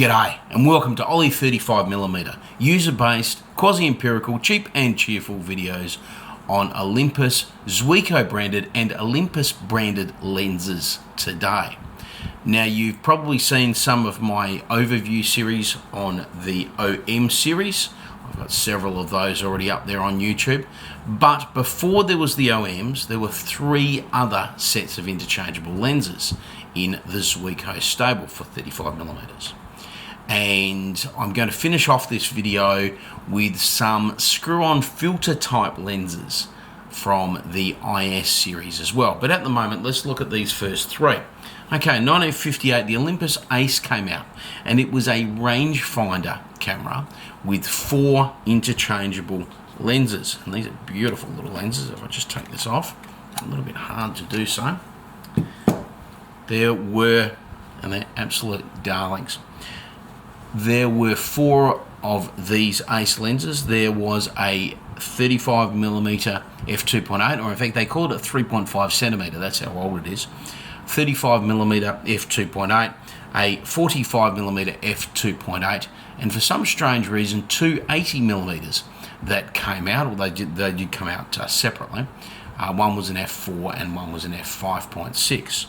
G'day and welcome to Oly35mm, user-based, quasi-empirical, cheap and cheerful videos on Olympus, Zuiko branded and Olympus branded lenses today. Now you've probably seen some of my overview series on the OM series. I've got several of those already up there on YouTube. But before there was the OMs, there were three other sets of interchangeable lenses in the Zuiko stable for 35mm. And I'm going to finish off this video with some screw-on filter type lenses from the IS series as well. But at the moment, let's look at these first three. Okay, 1958, the Olympus Ace came out, and it was a rangefinder camera with four interchangeable lenses. And these are beautiful little lenses. If I just take this off, a little bit hard to do so. There were, and they're absolute darlings. There were four of these Ace lenses. There was a 35mm f2.8, or in fact they called it 3.5 centimeter. That's how old it is. 35mm f2.8, a 45mm f2.8, and for some strange reason, two 80mm that came out, or they did come out separately. One was an f4 and one was an f5.6.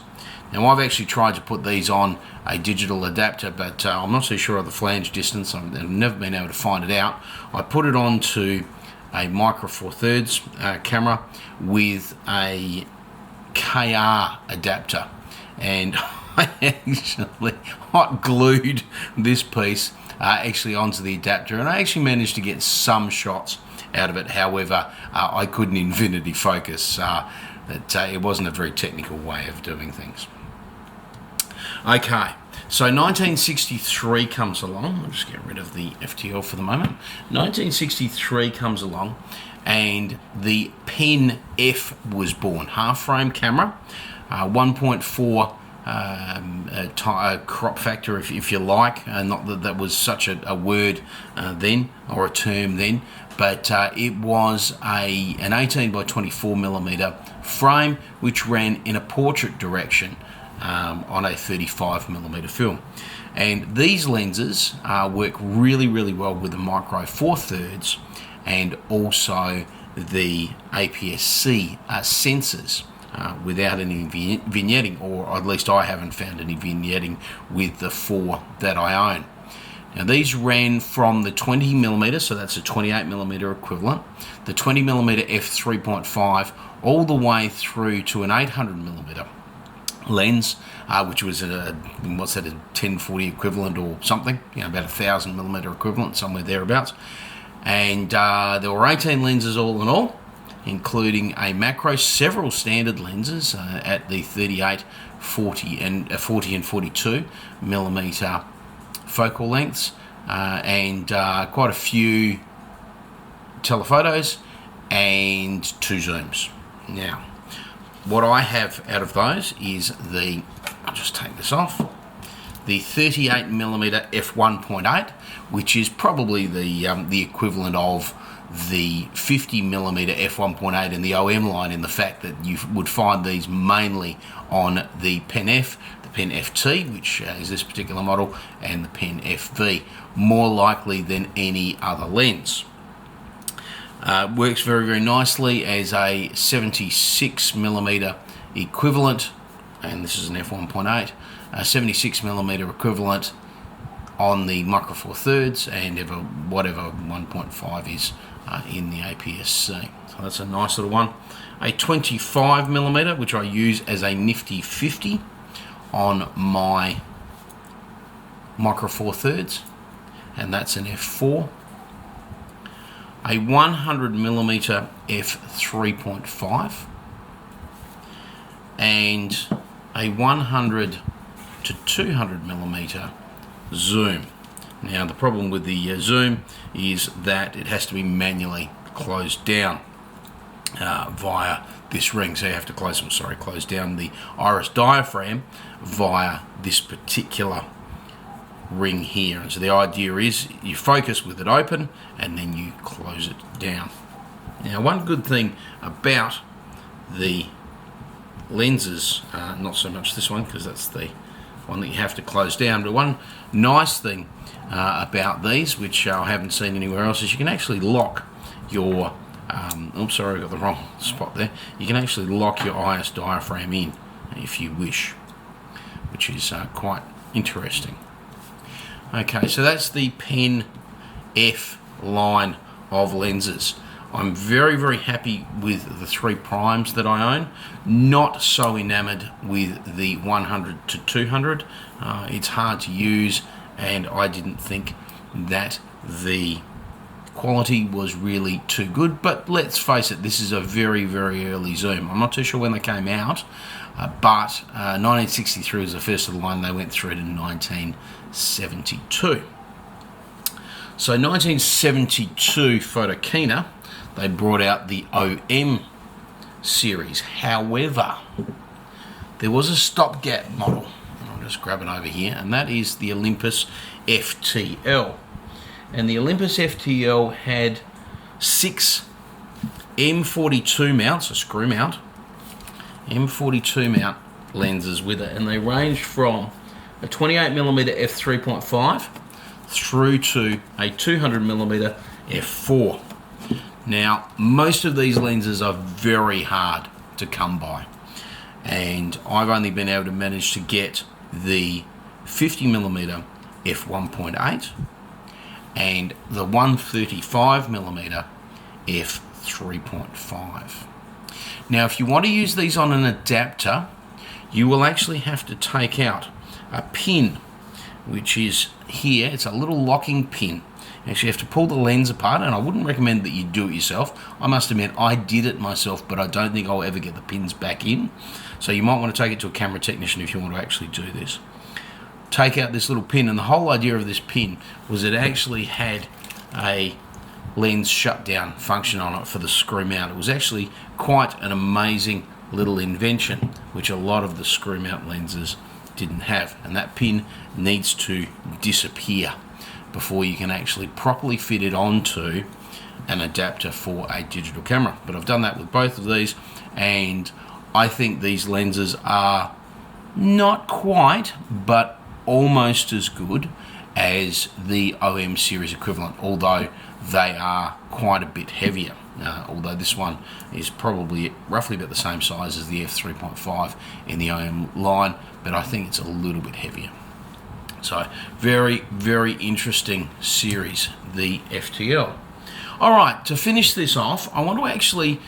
Now I've actually tried to put these on a digital adapter, but I'm not so sure of the flange distance. I've never been able to find it out. I put it onto a micro four thirds camera with a KR adapter, and I actually hot glued this piece actually onto the adapter, and I actually managed to get some shots out of it. However, I couldn't infinity focus. It wasn't a very technical way of doing things. Okay, so 1963 comes along. I'll just get rid of the FTL for the moment. 1963 comes along, and the Pen F was born. Half-frame camera, 1.4 crop factor, if you like. Not that that was such a word then, or a term then, but it was an 18 by 24mm frame, which ran in a portrait direction on a 35mm film. And these lenses work really, really well with the micro four thirds and also the APS-C sensors without any vignetting, or at least I haven't found any vignetting with the four that I own. Now these ran from the 20mm, so that's a 28mm equivalent, the 20mm f3.5, all the way through to an 800mm lens, which was a 1040 equivalent or something, about 1000mm equivalent, somewhere thereabouts. And there were 18 lenses all in all, including a macro, several standard lenses at the 38, 40 and 42mm focal lengths, and quite a few telephotos and two zooms. Now, what I have out of those is I'll just take this off, the 38mm f1.8, which is probably the equivalent of the 50mm f1.8 in the OM line, in the fact that you would find these mainly on the Pen F, the Pen FT, which is this particular model, and the Pen FV, more likely than any other lens. Works very, very nicely as a 76mm equivalent, and this is an f1.8, a 76mm equivalent on the micro four thirds, and whatever 1.5 is in the APS-C. So that's a nice little one. A 25mm, which I use as a nifty 50 on my micro four thirds, and that's an f4. A 100mm f3.5 and a 100 to 200mm zoom. Now the problem with the zoom is that it has to be manually closed down via this ring, so you have to close down the iris diaphragm via this particular ring here. And so the idea is you focus with it open and then you close it down. Now one good thing about the lenses, not so much this one because that's the one that you have to close down. But one nice thing about these, which I haven't seen anywhere else, is you can actually lock your oops, sorry, I got the wrong spot there. You can actually lock your IS diaphragm in if you wish, which is quite interesting. Okay, so that's the Pen F line of lenses. I'm very, very happy with the 3 primes that I own. Not so enamored with the 100 to 200. It's hard to use, and I didn't think that the quality was really too good. But let's face it, this is a very, very early zoom. I'm not too sure when they came out, but 1963 was the first of the line. They went through to 1972. So 1972 Photokina, they brought out the OM series. However, there was a stopgap model. I'll just grab it over here, and that is the Olympus FTL. And the Olympus FTL had 6 M42 mounts, a screw mount, M42 mount lenses with it, and they ranged from a 28mm f3.5 through to a 200mm f4. Now, most of these lenses are very hard to come by, and I've only been able to manage to get the 50mm f1.8 and the 135mm f3.5. Now, if you want to use these on an adapter, you will actually have to take out a pin, which is here. It's a little locking pin. Actually, you have to pull the lens apart, and I wouldn't recommend that you do it yourself. I must admit, I did it myself, but I don't think I'll ever get the pins back in. So you might want to take it to a camera technician if you want to actually do this. Take out this little pin, and the whole idea of this pin was it actually had a lens shutdown function on it for the screw mount. It was actually quite an amazing little invention, which a lot of the screw mount lenses didn't have, and that pin needs to disappear before you can actually properly fit it onto an adapter for a digital camera. But I've done that with both of these, and I think these lenses are not quite, but almost as good as the OM series equivalent, although they are quite a bit heavier. Although this one is probably roughly about the same size as the f3.5 in the OM line, but I think it's a little bit heavier. So very, very interesting series, the FTL. All right, to finish this off, I want to actually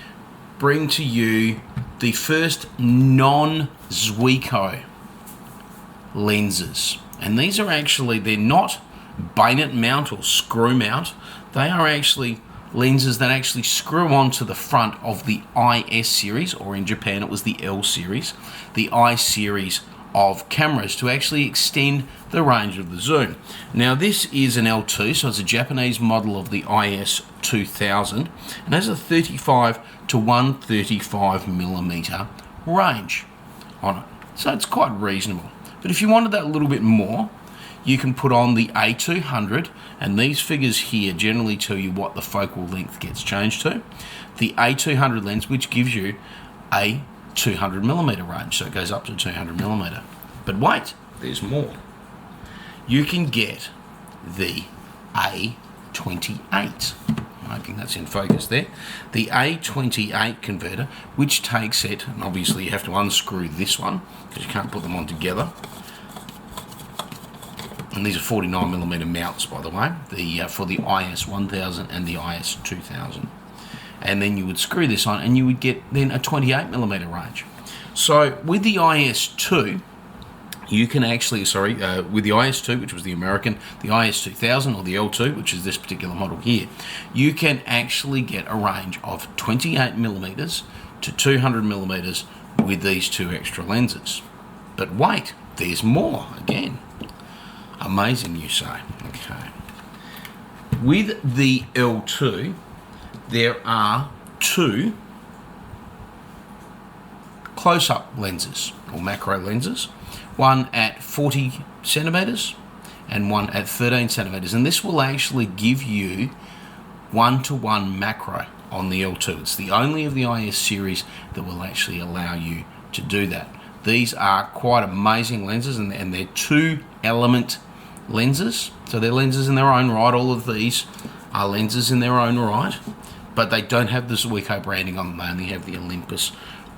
bring to you the first non-Zuiko lenses. And these are actually, they're not bayonet mount or screw mount. They are actually lenses that actually screw onto the front of the IS series, or in Japan it was the L series, the I series of cameras, to actually extend the range of the zoom. Now this is an L2, so it's a Japanese model of the IS 2000, and has a 35 to 135mm range on it. So it's quite reasonable. But if you wanted that a little bit more, you can put on the A200, and these figures here generally tell you what the focal length gets changed to. The A200 lens, which gives you a 200mm range, so it goes up to 200mm. But wait, there's more. You can get the A28. I'm hoping that's in focus there. The A28 converter, which takes it, and obviously you have to unscrew this one because you can't put them on together. And these are 49mm mounts, by the way, for the IS 1000 and the IS 2000. And then you would screw this on, and you would get then a 28mm range. So with the IS2, you can actually, with the IS2, which was the American, the IS 2000 or the L2, which is this particular model here, you can actually get a range of 28mm to 200mm with these two extra lenses. But wait, there's more again. Amazing, you say. Okay. With the L2, there are two close-up lenses, or macro lenses, one at 40 centimeters and one at 13 centimeters, and this will actually give you 1-to-1 macro on the L2. It's the only of the IS series that will actually allow you to do that. These are quite amazing lenses, and they're 2-element lenses. So they're lenses in their own right. All of these are lenses in their own right, but they don't have the Zuiko branding on them. They only have the Olympus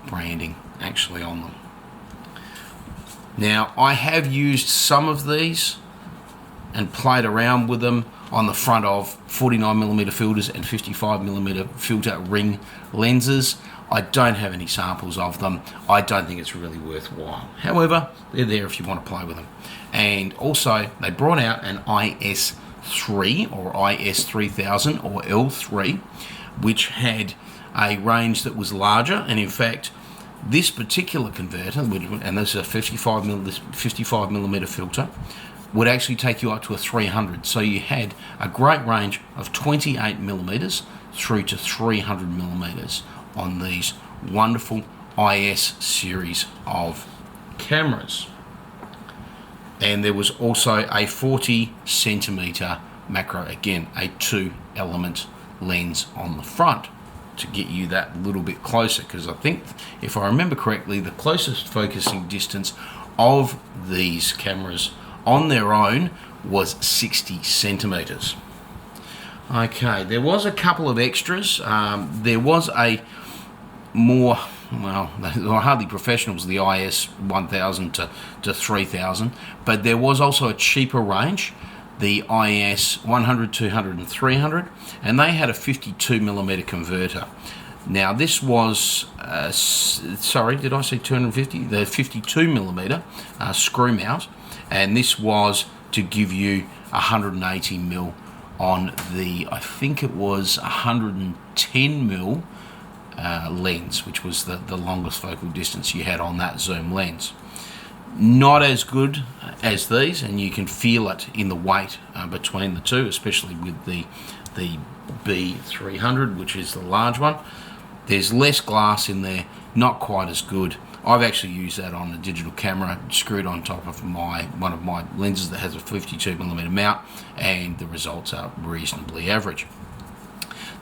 branding actually on them. Now, I have used some of these and played around with them on the front of 49mm filters and 55mm filter ring lenses. I don't have any samples of them. I don't think it's really worthwhile. However, they're there if you want to play with them. And also, they brought out an IS3 or IS3000 or L3, which had a range that was larger, and in fact, this particular converter, and this is a 55mm filter, would actually take you up to a 300. So you had a great range of 28mm through to 300mm on these wonderful IS series of cameras. And there was also a 40cm macro, again a 2-element lens on the front to get you that little bit closer, because I think, if I remember correctly, the closest focusing distance of these cameras on their own was 60 centimeters. Okay, there was a couple of extras. There was a more, well, they were hardly professionals, the IS 1000 to 3000, but there was also a cheaper range, the IS 100, 200 and 300, and they had a 52mm converter. Now this was, sorry, did I say 250? The 52mm screw mount, and this was to give you 180mm on the, I think it was 110mm lens, which was the longest focal distance you had on that zoom lens. Not as good as these, and you can feel it in the weight between the two, especially with the B300, which is the large one. There's less glass in there, not quite as good. I've actually used that on a digital camera screwed on top of one of my lenses that has a 52mm mount, and the results are reasonably average.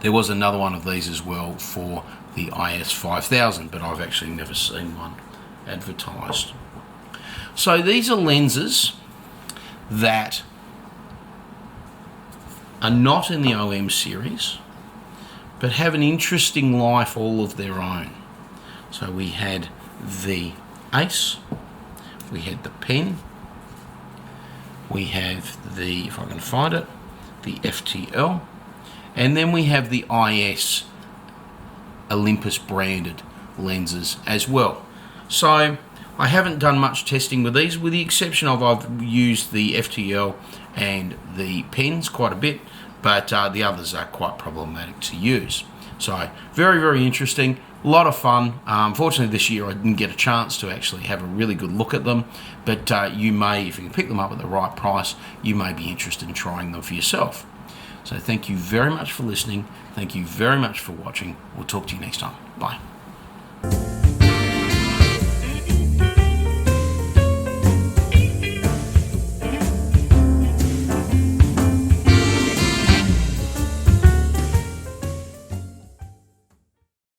There was another one of these as well for the IS 5000, but I've actually never seen one advertised. So these are lenses that are not in the OM series, but have an interesting life all of their own. So we had the Ace, we had the Pen, we have the, if I can find it, the FTL, and then we have the IS Olympus branded lenses as well. So I haven't done much testing with these, with the exception of I've used the FTL and the Pens quite a bit, but the others are quite problematic to use. So very, very interesting, a lot of fun. Unfortunately this year I didn't get a chance to actually have a really good look at them, but you may, if you can pick them up at the right price, you may be interested in trying them for yourself. So thank you very much for listening. Thank you very much for watching. We'll talk to you next time. Bye.